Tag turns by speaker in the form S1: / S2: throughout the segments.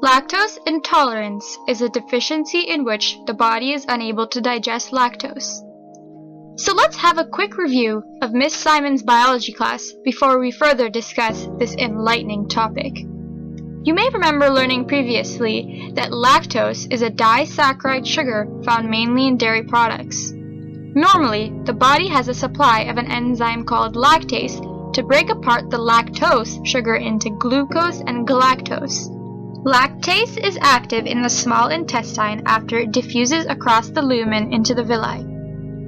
S1: Lactose intolerance is a deficiency in which the body is unable to digest lactose. So let's have a quick review of Miss Simon's biology class before we further discuss this enlightening topic. You may remember learning previously that lactose is a disaccharide sugar found mainly in dairy products. Normally, the body has a supply of an enzyme called lactase to break apart the lactose sugar into glucose and galactose. Lactase is active in the small intestine after it diffuses across the lumen into the villi.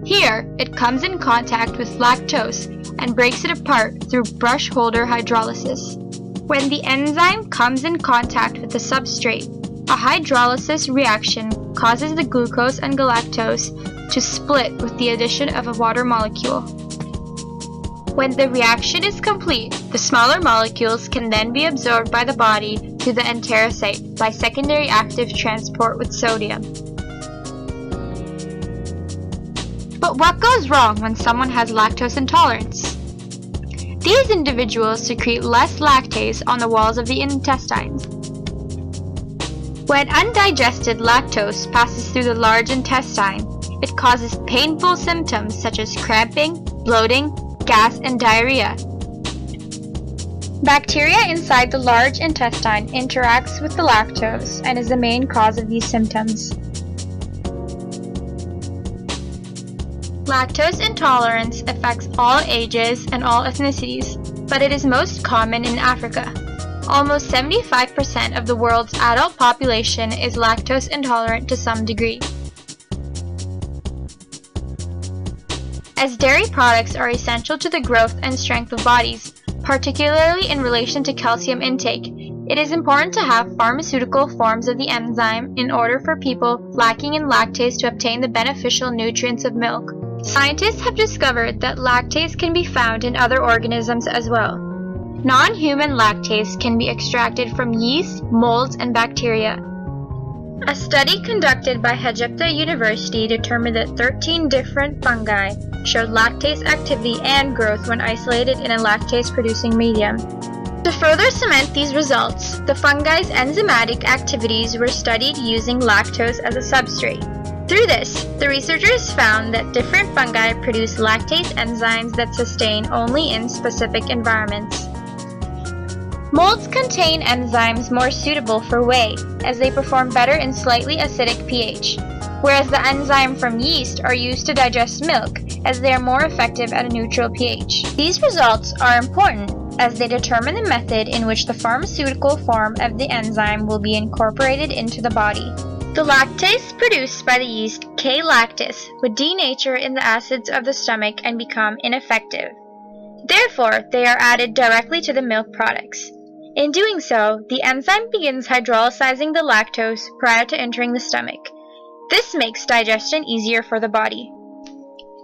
S1: Here, it comes in contact with lactose and breaks it apart through brush holder hydrolysis. When the enzyme comes in contact with the substrate, a hydrolysis reaction causes the glucose and galactose to split with the addition of a water molecule. When the reaction is complete, the smaller molecules can then be absorbed by the body to the enterocyte by secondary active transport with sodium. But what goes wrong when someone has lactose intolerance? These individuals secrete less lactase on the walls of the intestines. When undigested lactose passes through the large intestine, it causes painful symptoms such as cramping, bloating, gas, and diarrhea. Bacteria inside the large intestine interacts with the lactose and is the main cause of these symptoms. Lactose intolerance affects all ages and all ethnicities, but it is most common in Africa. Almost 75% of the world's adult population is lactose intolerant to some degree. As dairy products are essential to the growth and strength of bodies, particularly in relation to calcium intake, it is important to have pharmaceutical forms of the enzyme in order for people lacking in lactase to obtain the beneficial nutrients of milk. Scientists have discovered that lactase can be found in other organisms as well. Non-human lactase can be extracted from yeast, molds, and bacteria. A study conducted by Egyptian University determined that 13 different fungi showed lactase activity and growth when isolated in a lactase-producing medium. To further cement these results, the fungi's enzymatic activities were studied using lactose as a substrate. Through this, the researchers found that different fungi produce lactase enzymes that sustain only in specific environments. Molds contain enzymes more suitable for whey, as they perform better in slightly acidic pH, whereas the enzyme from yeast are used to digest milk, as they are more effective at a neutral pH. These results are important as they determine the method in which the pharmaceutical form of the enzyme will be incorporated into the body. The lactase produced by the yeast K-lactase would denature in the acids of the stomach and become ineffective. Therefore, they are added directly to the milk products. In doing so, the enzyme begins hydrolyzing the lactose prior to entering the stomach. This makes digestion easier for the body.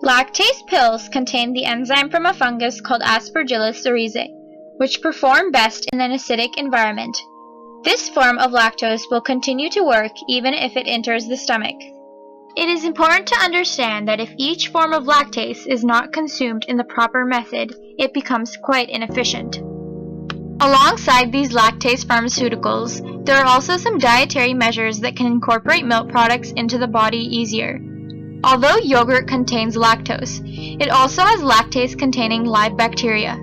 S1: Lactase pills contain the enzyme from a fungus called Aspergillus oryzae, which perform best in an acidic environment. This form of lactose will continue to work even if it enters the stomach. It is important to understand that if each form of lactase is not consumed in the proper method, it becomes quite inefficient. Alongside these lactase pharmaceuticals, there are also some dietary measures that can incorporate milk products into the body easier. Although yogurt contains lactose, it also has lactase-containing live bacteria.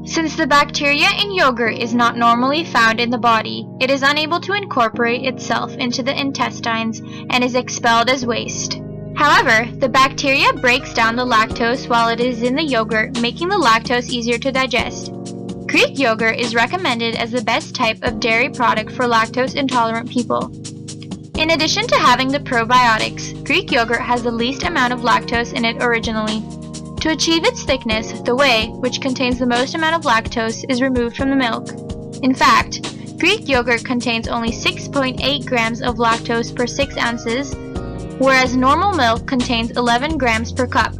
S1: Since the bacteria in yogurt is not normally found in the body, it is unable to incorporate itself into the intestines and is expelled as waste. However, the bacteria breaks down the lactose while it is in the yogurt, making the lactose easier to digest. Greek yogurt is recommended as the best type of dairy product for lactose-intolerant people. In addition to having the probiotics, Greek yogurt has the least amount of lactose in it originally. To achieve its thickness, the whey, which contains the most amount of lactose, is removed from the milk. In fact, Greek yogurt contains only 6.8 grams of lactose per 6 ounces, whereas normal milk contains 11 grams per cup.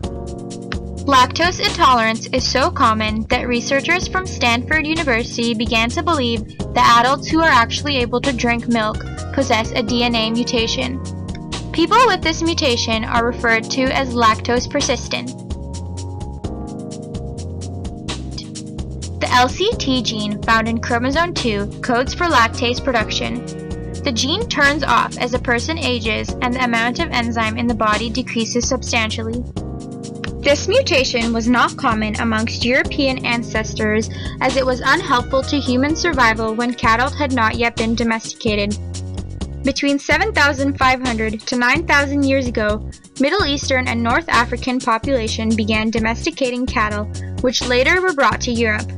S1: Lactose intolerance is so common that researchers from Stanford University began to believe that adults who are actually able to drink milk possess a DNA mutation. People with this mutation are referred to as lactose persistent. The LCT gene found in chromosome 2 codes for lactase production. The gene turns off as a person ages and the amount of enzyme in the body decreases substantially. This mutation was not common amongst European ancestors as it was unhelpful to human survival when cattle had not yet been domesticated. Between 7,500 to 9,000 years ago, Middle Eastern and North African population began domesticating cattle, which later were brought to Europe.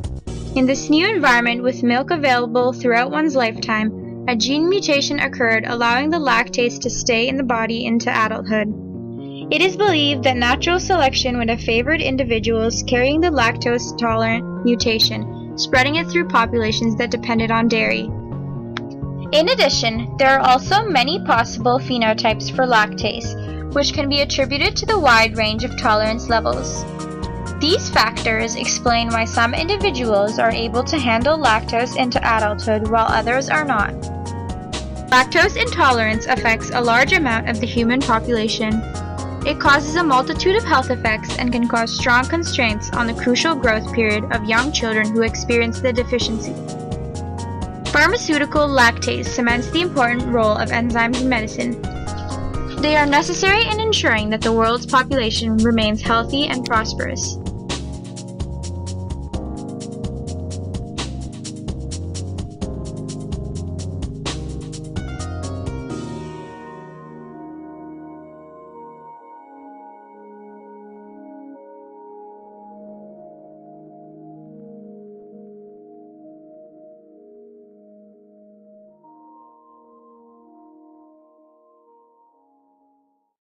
S1: In this new environment with milk available throughout one's lifetime, a gene mutation occurred allowing the lactase to stay in the body into adulthood. It is believed that natural selection would have favored individuals carrying the lactose-tolerant mutation, spreading it through populations that depended on dairy. In addition, there are also many possible phenotypes for lactase, which can be attributed to the wide range of tolerance levels. These factors explain why some individuals are able to handle lactose into adulthood while others are not. Lactose intolerance affects a large amount of the human population. It causes a multitude of health effects and can cause strong constraints on the crucial growth period of young children who experience the deficiency. Pharmaceutical lactase cements the important role of enzymes in medicine. They are necessary in ensuring that the world's population remains healthy and prosperous.